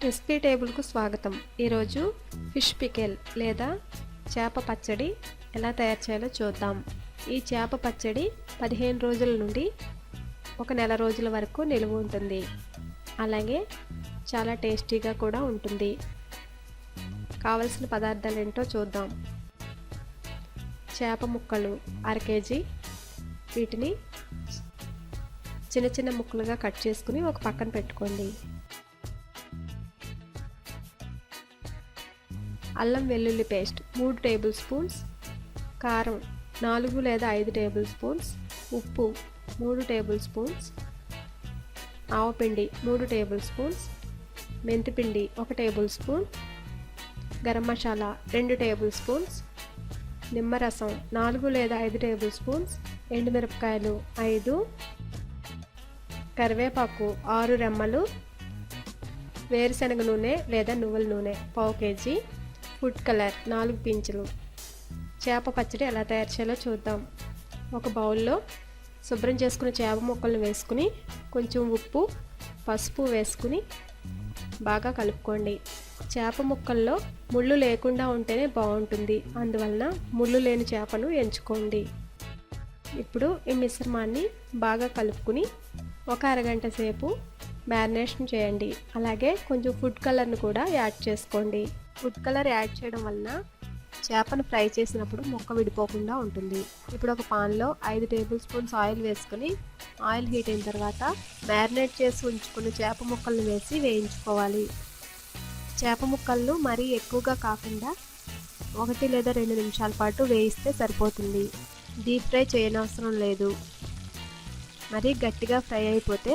Recipe టేబుల్కు స్వాగతం. ఈరోజు fish pickle లేదా చేప పచ్చడి ఎలా తయారు చేయాలో చూద్దాం. ఈ చేప పచ్చడి 15 రోజుల నుండి 1 నెల రోజుల వరకు నిలువ ఉంటుంది. అలాగే చాలా టేస్టీగా కూడా ఉంటుంది. కావలసిన పదార్థాలు ఏంటో చూద్దాం. చేప ముక్కలు 1/2 కేజీ. వీటిని చిన్న చిన్న ముక్కలుగా కట్ చేసుకుని ఒక పక్కన పెట్టుకోండి. అల్లం వెల్లుల్లి పేస్ట్ 3 టేబుల్ స్పూన్స్, కారం 4 లేదా 5 టేబుల్ స్పూన్స్, ఉప్పు 3 టేబుల్ స్పూన్స్, ఆవపిండి 3 టేబుల్ స్పూన్స్, మెంతిపిండి 1 tablespoon, garam masala 2 tablespoons, నిమ్మరసం 4 లేదా 5 టేబుల్ స్పూన్స్, ఎండుమిరపకాయలు 5, కరివేపాకు 6 రెమ్మలు, వేరుశనగ నూనె లేదా నువ్వుల నూనె 1/2 కేజీ, ఫుడ్ కలర్ 4 పించులు. చేప పచ్చడి ఎలా తయారు చేయాలో చూద్దాం. ఒక బౌల్లో శుభ్రం చేసుకున్న చేప ముక్కలను వేసుకుని కొంచెం ఉప్పు, పసుపు వేసుకుని బాగా కలుపుకోండి. చేప ముక్కల్లో ముళ్ళు లేకుండా ఉంటేనే బాగుంటుంది. అందువలన ముళ్ళు లేని చేపను ఎంచుకోండి. ఇప్పుడు ఈ మిశ్రమాన్ని బాగా కలుపుకుని ఒక అరగంట సేపు మ్యారినేషన్ చేయండి. అలాగే కొంచెం ఫుడ్ కలర్ను కూడా యాడ్ చేసుకోండి. ఫుడ్ కలర్ యాడ్ చేయడం వలన చేపను ఫ్రై చేసినప్పుడు ముక్క విడిపోకుండా ఉంటుంది. ఇప్పుడు ఒక పాన్లో 5 టేబుల్ స్పూన్స్ ఆయిల్ వేసుకొని ఆయిల్ హీట్ అయిన తర్వాత మ్యారినేట్ చేసి ఉంచుకున్న చేప ముక్కలను వేసి వేయించుకోవాలి. చేప ముక్కలను మరీ ఎక్కువగా కాకుండా 1 లేదా 2 నిమిషాల పాటు వేయిస్తే సరిపోతుంది. డీప్ ఫ్రై చేయనవసరం లేదు. మరీ గట్టిగా ఫ్రై అయిపోతే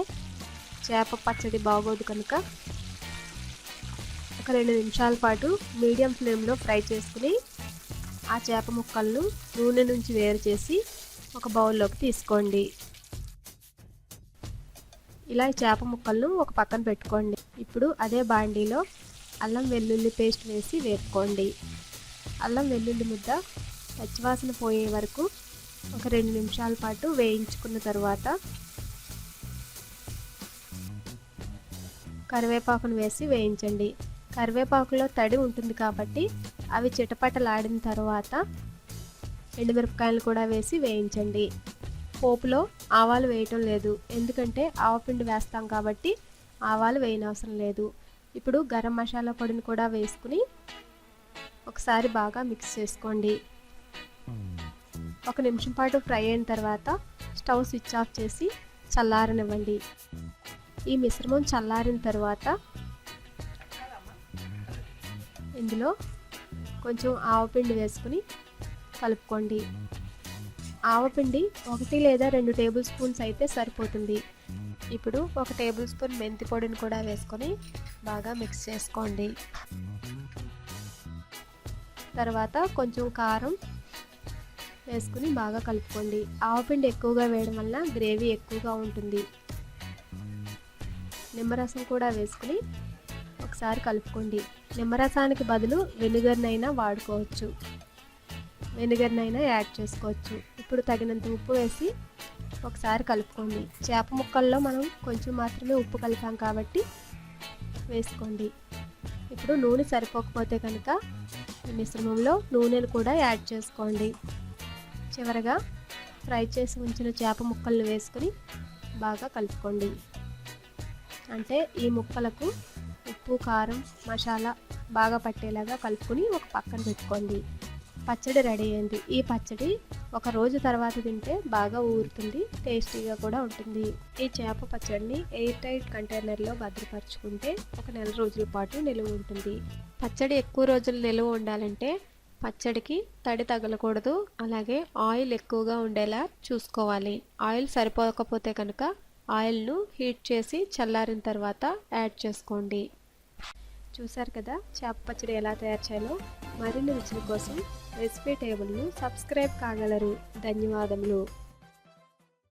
చేప పచ్చడి బాగోదు కనుక ఒక 2 నిమిషాల పాటు మీడియం ఫ్లేమ్లో ఫ్రై చేసుకుని ఆ చేప ముక్కలను నూనె నుంచి వేరు చేసి ఒక బౌల్లోకి తీసుకోండి. ఇలా చేప ముక్కలను ఒక పక్కన పెట్టుకోండి. ఇప్పుడు అదే బాండీలో అల్లం వెల్లుల్లి పేస్ట్ వేసి వేపుకోండి. అల్లం వెల్లుల్లి ముద్ద పచ్చివాసన పోయే వరకు ఒక 2 నిమిషాల పాటు వేయించుకున్న తర్వాత కరివేపాకును వేసి వేయించండి. కరివేపాకులో తడి ఉంటుంది కాబట్టి అవి చిటపటలాడిన తర్వాత ఎండుమిరపకాయలు కూడా వేసి వేయించండి. పోపులో ఆవాలు వేయటం లేదు, ఎందుకంటే ఆవపిండి వేస్తాం కాబట్టి ఆవాలు వేయనవసరం లేదు. ఇప్పుడు గరం మసాలా పొడిని కూడా వేసుకుని ఒకసారి బాగా మిక్స్ చేసుకోండి. 1 నిమిషం పాటు ఫ్రై అయిన తర్వాత స్టవ్ స్విచ్ ఆఫ్ చేసి చల్లారనివ్వండి. ఈ మిశ్రమం చల్లారిన తర్వాత ఇందులో కొంచెం ఆవపిండి వేసుకుని కలుపుకోండి. ఆవపిండి 1 లేదా 2 టేబుల్ స్పూన్స్ అయితే సరిపోతుంది. ఇప్పుడు 1 టేబుల్ స్పూన్ మెంతి పొడిని కూడా వేసుకొని బాగా మిక్స్ చేసుకోండి. తర్వాత కొంచెం కారం వేసుకుని బాగా కలుపుకోండి. ఆవపిండి ఎక్కువగా వేయడం వల్ల గ్రేవీ ఎక్కువగా ఉంటుంది. నిమ్మరసం కూడా వేసుకుని ఒకసారి కలుపుకోండి. నిమ్మరసానికి బదులు వెనిగర్నైనా వాడుకోవచ్చు, వెనిగర్నైనా యాడ్ చేసుకోవచ్చు. ఇప్పుడు తగినంత ఉప్పు వేసి ఒకసారి కలుపుకోండి. చేప ముక్కల్లో మనం కొంచెం మాత్రమే ఉప్పు కలిపాం కాబట్టి వేసుకోండి. ఇప్పుడు నూనె సరిపోకపోతే కనుక ఈ మిశ్రమంలో నూనెను కూడా యాడ్ చేసుకోండి. చివరగా ఫ్రై చేసి ఉంచిన చేప ముక్కలను వేసుకుని బాగా కలుపుకోండి. అంటే ఈ ముక్కలకు ఉప్పు, కారం, మసాలా బాగా పట్టేలాగా కలుపుకొని ఒక పక్కన పెట్టుకోండి. పచ్చడి రెడీ అయింది. ఈ పచ్చడి 1 రోజు తర్వాత తింటే బాగా ఊరుతుంది, టేస్టీగా కూడా ఉంటుంది. ఈ చేప పచ్చడిని ఎయిర్ టైట్ కంటైనర్లో భద్రపరచుకుంటే 1 నెల రోజుల పాటు నిలువ ఉంటుంది. పచ్చడి ఎక్కువ రోజులు నిలువ ఉండాలంటే పచ్చడికి తడి తగలకూడదు. అలాగే ఆయిల్ ఎక్కువగా ఉండేలా చూసుకోవాలి. ఆయిల్ సరిపోకపోతే కనుక ఆయిల్ను హీట్ చేసి చల్లారిన తర్వాత యాడ్ చేసుకోండి. చూసారు కదా చేప పచ్చడి ఎలా తయారు చేయాలో. మరిన్ని రుచుల కోసం రెసిపీ టేబుల్ను సబ్స్క్రైబ్ కాగలరు. ధన్యవాదములు.